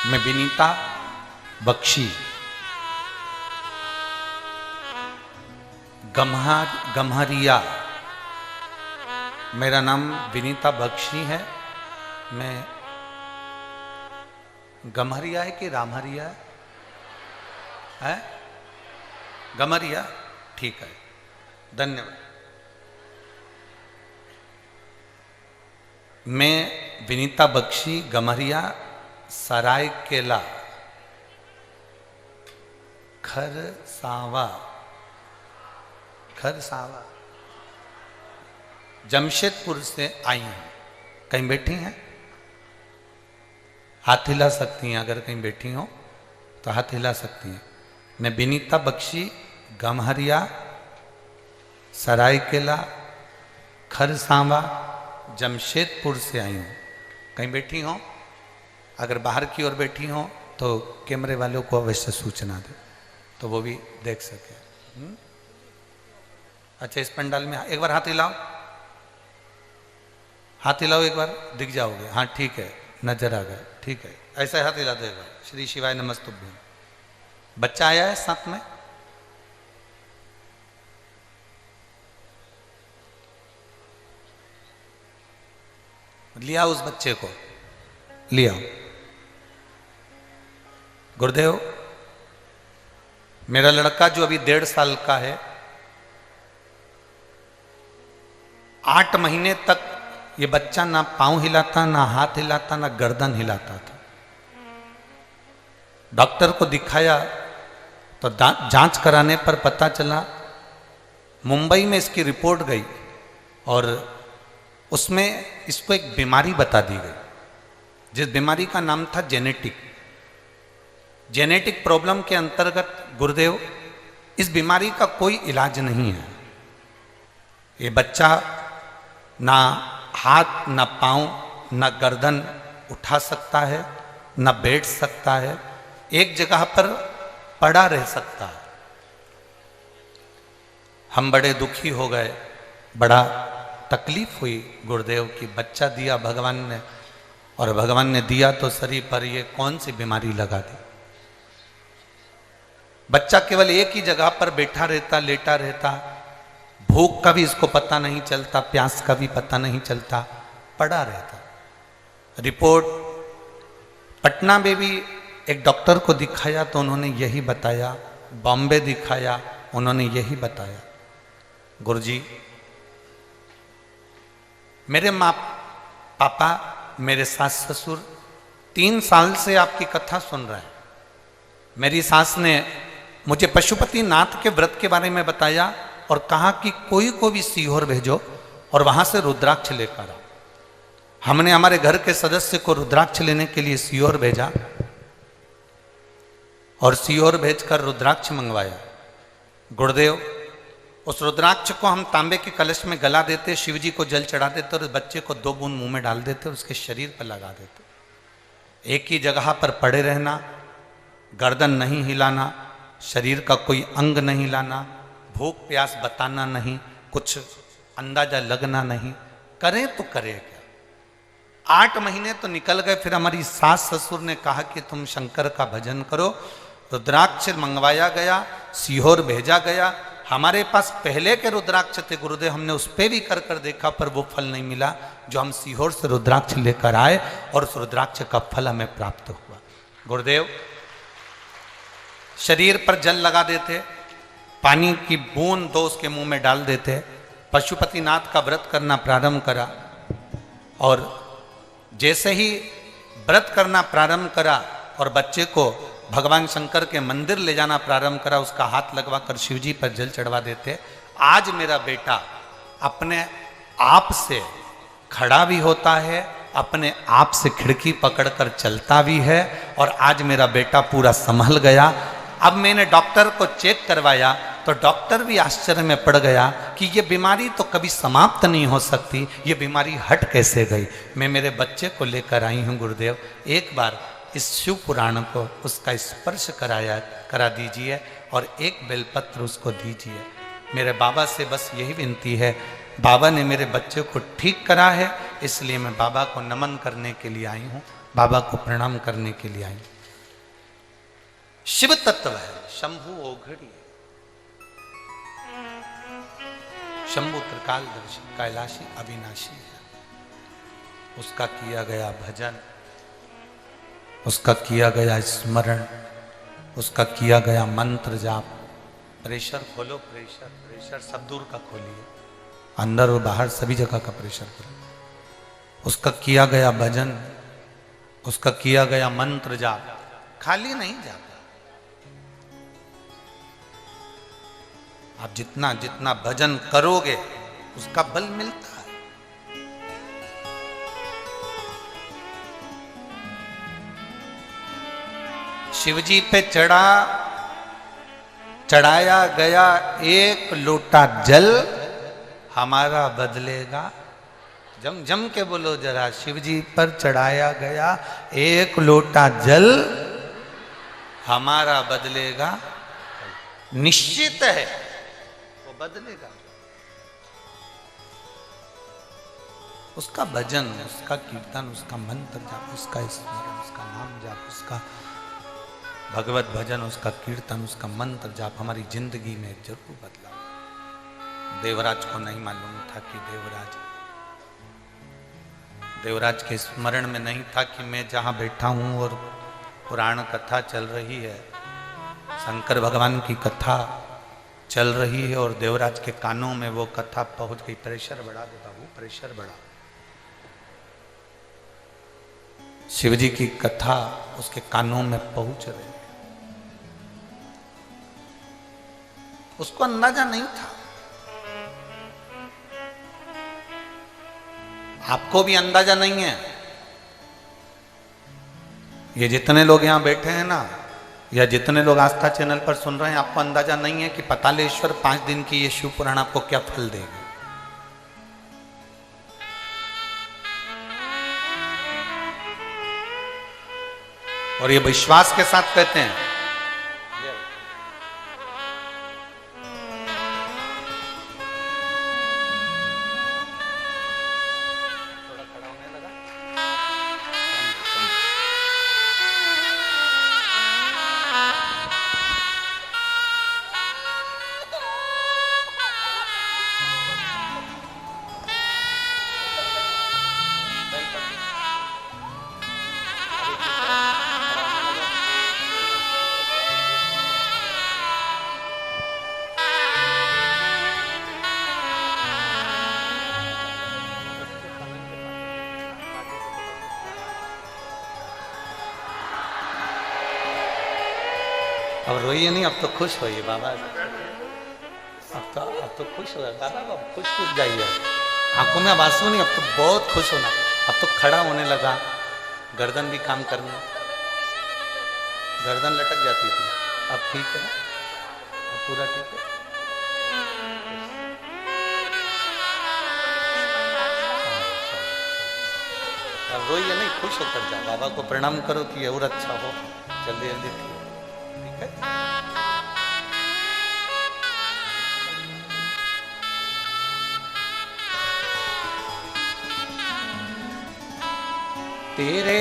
मैं विनीता बख्शी गम्हरिया, मेरा नाम विनीता बख्शी है। मैं गम्हरिया है कि रामहरिया है? गम्हरिया, ठीक है, धन्यवाद। मैं विनीता बख्शी गम्हरिया, सरायकेला, खरसावा जमशेदपुर से आई हूं। कहीं बैठी हैं? हाथ हिला सकती हैं, अगर कहीं बैठी हो तो हाथ हिला सकती हैं। मैं विनीता बख्शी गम्हरिया, सरायकेला, खरसावा जमशेदपुर से आई हूं। कहीं बैठी हो? अगर बाहर की ओर बैठी हो तो कैमरे वालों को अवश्य सूचना दे तो वो भी देख सके। अच्छा, इस पंडाल में एक बार हाथ हिलाओ, हाथ हिलाओ, एक बार दिख जाओगे। हाँ ठीक है, नजर आ गया, ठीक है, ऐसा हाथ हिला दो एक बार। श्री शिवाय नमस्तुभ्यं। बच्चा आया है साथ में? लिया उस बच्चे को, लिया। गुरुदेव, मेरा लड़का जो अभी 1.5 साल का है, 8 महीने तक ये बच्चा ना पांव हिलाता, ना हाथ हिलाता, ना गर्दन हिलाता था। डॉक्टर को दिखाया तो जांच कराने पर पता चला, मुंबई में इसकी रिपोर्ट गई और उसमें इसको एक बीमारी बता दी गई, जिस बीमारी का नाम था जेनेटिक प्रॉब्लम के अंतर्गत। गुरुदेव, इस बीमारी का कोई इलाज नहीं है। ये बच्चा ना हाथ, ना पांव, ना गर्दन उठा सकता है, ना बैठ सकता है, एक जगह पर पड़ा रह सकता है। हम बड़े दुखी हो गए, बड़ा तकलीफ हुई गुरुदेव की बच्चा दिया भगवान ने, और भगवान ने दिया तो शरीर पर ये कौन सी बीमारी लगा दी। बच्चा केवल एक ही जगह पर बैठा रहता, लेटा रहता, भूख का भी इसको पता नहीं चलता, प्यास का भी पता नहीं चलता, पड़ा रहता। रिपोर्ट पटना में भी एक डॉक्टर को दिखाया तो उन्होंने यही बताया, बॉम्बे दिखाया, उन्होंने यही बताया। गुरुजी, मेरे माँ पापा, मेरे सास ससुर 3 साल से आपकी कथा सुन रहे हैं। मेरी सास ने मुझे पशुपति नाथ के व्रत के बारे में बताया और कहा कि कोई को भी सीहोर भेजो और वहां से रुद्राक्ष लेकर आओ। हमने हमारे घर के सदस्य को रुद्राक्ष लेने के लिए सीहोर भेजा और सीहोर भेजकर रुद्राक्ष मंगवाया। गुरुदेव, उस रुद्राक्ष को हम तांबे के कलश में गला देते, शिव जी को जल चढ़ा देते और उस बच्चे को 2 बूंद मुंह में डाल देते और उसके शरीर पर लगा देते। एक ही जगह पर पड़े रहना, गर्दन नहीं हिलाना, शरीर का कोई अंग नहीं हिलाना, भूख प्यास बताना नहीं, कुछ अंदाजा लगना नहीं, करें तो करें क्या। 8 महीने तो निकल गए। फिर हमारी सास ससुर ने कहा कि तुम शंकर का भजन करो। रुद्राक्ष मंगवाया गया, सीहोर भेजा गया। हमारे पास पहले के रुद्राक्ष थे गुरुदेव, हमने उस पर भी कर देखा पर वो फल नहीं मिला जो हम सीहोर से रुद्राक्ष लेकर आए और उस रुद्राक्ष का फल हमें प्राप्त हुआ। गुरुदेव, शरीर पर जल लगा देते, पानी की बूंद 2 उसके मुंह में डाल देते, पशुपतिनाथ का व्रत करना प्रारंभ करा और जैसे ही व्रत करना प्रारंभ करा और बच्चे को भगवान शंकर के मंदिर ले जाना प्रारंभ करा, उसका हाथ लगवाकर शिव जी पर जल चढ़वा देते। आज मेरा बेटा अपने आप से खड़ा भी होता है, अपने आप से खिड़की पकड़कर चलता भी है और आज मेरा बेटा पूरा संभल गया। अब मैंने डॉक्टर को चेक करवाया तो डॉक्टर भी आश्चर्य में पड़ गया कि ये बीमारी तो कभी समाप्त नहीं हो सकती, ये बीमारी हट कैसे गई। मैं मेरे बच्चे को लेकर आई हूँ गुरुदेव, एक बार इस शिव पुराण को उसका स्पर्श करा दीजिए और एक बेलपत्र उसको दीजिए। मेरे बाबा से बस यही विनती है, बाबा ने मेरे बच्चे को ठीक करा है, इसलिए मैं बाबा को नमन करने के लिए आई हूँ, बाबा को प्रणाम करने के लिए आई हूँ। शिव तत्व है, शंभु ओघड़ी, शंभु त्रिकालदर्शी, कैलाशी, अविनाशी है। उसका किया गया भजन, उसका किया गया स्मरण, उसका किया गया मंत्र जाप। प्रेशर खोलो, प्रेशर प्रेशर सब दूर का खोलिए, अंदर और बाहर सभी जगह का प्रेशर खोलो। उसका किया गया भजन, उसका किया गया मंत्र जाप खाली नहीं जाता। आप जितना जितना भजन करोगे उसका बल मिलता है। शिवजी पे चढ़ाया गया एक लोटा जल हमारा बदलेगा। जम जम के बोलो जरा, शिवजी पर चढ़ाया गया एक लोटा जल हमारा बदलेगा। निश्चित है वो बदलेगा। उसका भजन, उसका कीर्तन, उसका मंत्र जाप, उसका स्मरण, उसका नाम जाप, उसका भगवत भजन, उसका कीर्तन, उसका मंत्र जाप हमारी जिंदगी में जरूर बदला। देवराज को नहीं मालूम था कि देवराज के स्मरण में नहीं था कि मैं जहां बैठा हूं और पुराण कथा चल रही है, शंकर भगवान की कथा चल रही है और देवराज के कानों में वो कथा पहुंच गई। प्रेशर बढ़ा दे बाबू, प्रेशर बढ़ा। शिवजी की कथा उसके कानों में पहुंच रही। उसको अंदाजा नहीं था। आपको भी अंदाजा नहीं है। ये जितने लोग यहां बैठे हैं ना, या जितने लोग आस्था चैनल पर सुन रहे हैं, आपको अंदाजा नहीं है कि पतालेश्वर 5 दिन की ये शिव पुराण आपको क्या फल देगा। और ये विश्वास के साथ कहते हैं। अब रोइए नहीं, अब तो खुश होइए बाबा। अब तो खुश हो बाबा, अब खुश जाइए। आंखों में अब आंसू नहीं, अब तो बहुत खुश होना। अब तो खड़ा होने लगा, गर्दन भी काम करने, गर्दन लटक जाती थी, अब ठीक है, अब पूरा ठीक है। अब रोइए नहीं, खुश होकर जाओ, बाबा को प्रणाम करो कि और अच्छा हो, जल्दी जल्दी ठीक है। तेरे